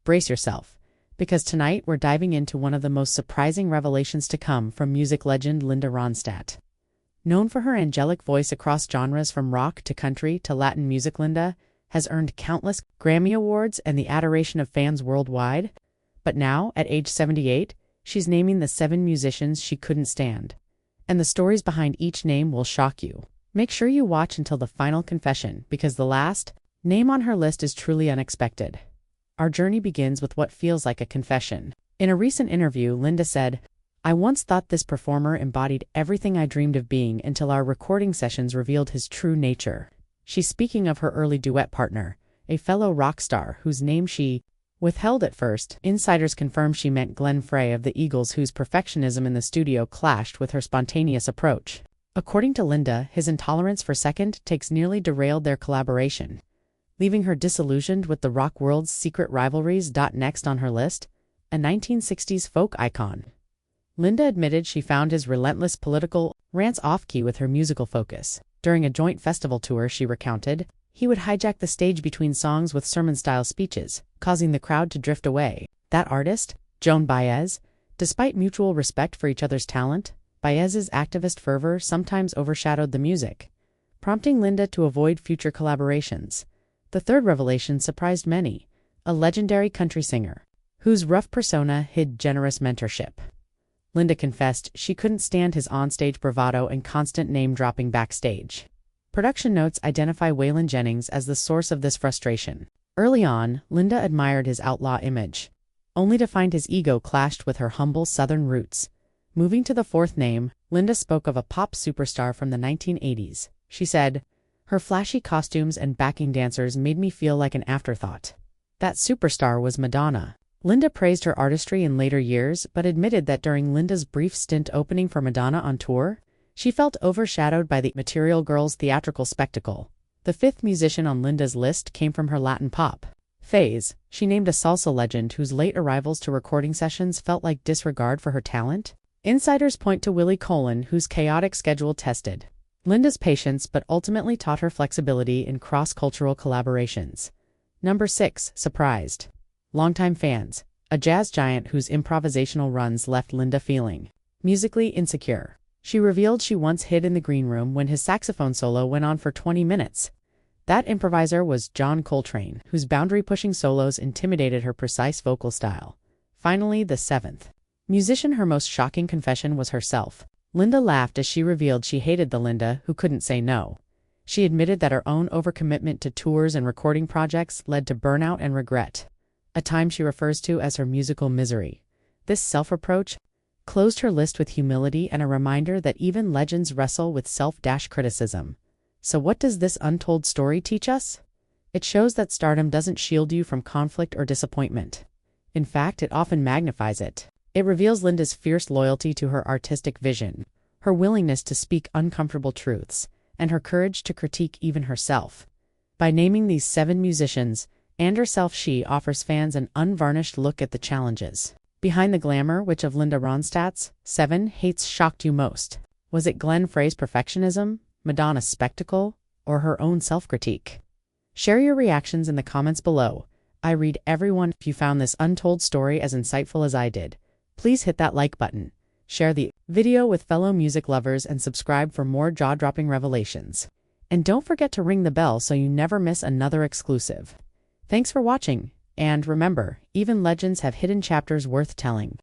Brace yourself, because tonight we're diving into one of the most surprising revelations to come from music legend Linda Ronstadt. Known for her angelic voice across genres from rock to country to Latin music, Linda has earned countless Grammy Awards and the adoration of fans worldwide. But now, at age 78, she's naming the 7 musicians she couldn't stand. And the stories behind each name will shock you. Make sure you watch until the final confession, because the last name on her list is truly unexpected. Our journey begins with what feels like a confession. In a recent interview, Linda said, "I once thought this performer embodied everything I dreamed of being until our recording sessions revealed his true nature." She's speaking of her early duet partner, a fellow rock star whose name she withheld at first. Insiders confirm she meant Glenn Frey of the Eagles, whose perfectionism in the studio clashed with her spontaneous approach. According to Linda, his intolerance for second takes nearly derailed their collaboration, leaving her disillusioned with the rock world's secret rivalries. Next on her list, a 1960s folk icon. Linda admitted she found his relentless political rants off-key with her musical focus. During a joint festival tour, she recounted, he would hijack the stage between songs with sermon-style speeches, causing the crowd to drift away. That artist, Joan Baez, despite mutual respect for each other's talent, Baez's activist fervor sometimes overshadowed the music, prompting Linda to avoid future collaborations. The third revelation surprised many, a legendary country singer, whose rough persona hid generous mentorship. Linda confessed she couldn't stand his onstage bravado and constant name-dropping backstage. Production notes identify Waylon Jennings as the source of this frustration. Early on, Linda admired his outlaw image, only to find his ego clashed with her humble Southern roots. Moving to the fourth name, Linda spoke of a pop superstar from the 1980s. She said, "Her flashy costumes and backing dancers made me feel like an afterthought." That superstar was Madonna. Linda praised her artistry in later years, but admitted that during Linda's brief stint opening for Madonna on tour, she felt overshadowed by the Material Girls' theatrical spectacle. The fifth musician on Linda's list came from her Latin pop phase. She named a salsa legend whose late arrivals to recording sessions felt like disregard for her talent. Insiders point to Willie Colon, whose chaotic schedule tested Linda's patience but ultimately taught her flexibility in cross-cultural collaborations. Number 6, surprised. Longtime fans, a jazz giant whose improvisational runs left Linda feeling musically insecure. She revealed she once hid in the green room when his saxophone solo went on for 20 minutes. That improviser was John Coltrane, whose boundary-pushing solos intimidated her precise vocal style. Finally, the 7th musician, her most shocking confession was herself. Linda laughed as she revealed she hated the Linda who couldn't say no. She admitted that her own overcommitment to tours and recording projects led to burnout and regret, a time she refers to as her musical misery. This self-reproach closed her list with humility and a reminder that even legends wrestle with self-criticism. So what does this untold story teach us? It shows that stardom doesn't shield you from conflict or disappointment. In fact, it often magnifies it. It reveals Linda's fierce loyalty to her artistic vision, her willingness to speak uncomfortable truths, and her courage to critique even herself. By naming these 7 musicians and herself, she offers fans an unvarnished look at the challenges behind the glamour. Which of Linda Ronstadt's 7 hates shocked you most? Was it Glenn Frey's perfectionism, Madonna's spectacle, or her own self-critique? Share your reactions in the comments below. I read everyone. If you found this untold story as insightful as I did, please hit that like button, share the video with fellow music lovers, and subscribe for more jaw-dropping revelations. And don't forget to ring the bell so you never miss another exclusive. Thanks for watching, and remember, even legends have hidden chapters worth telling.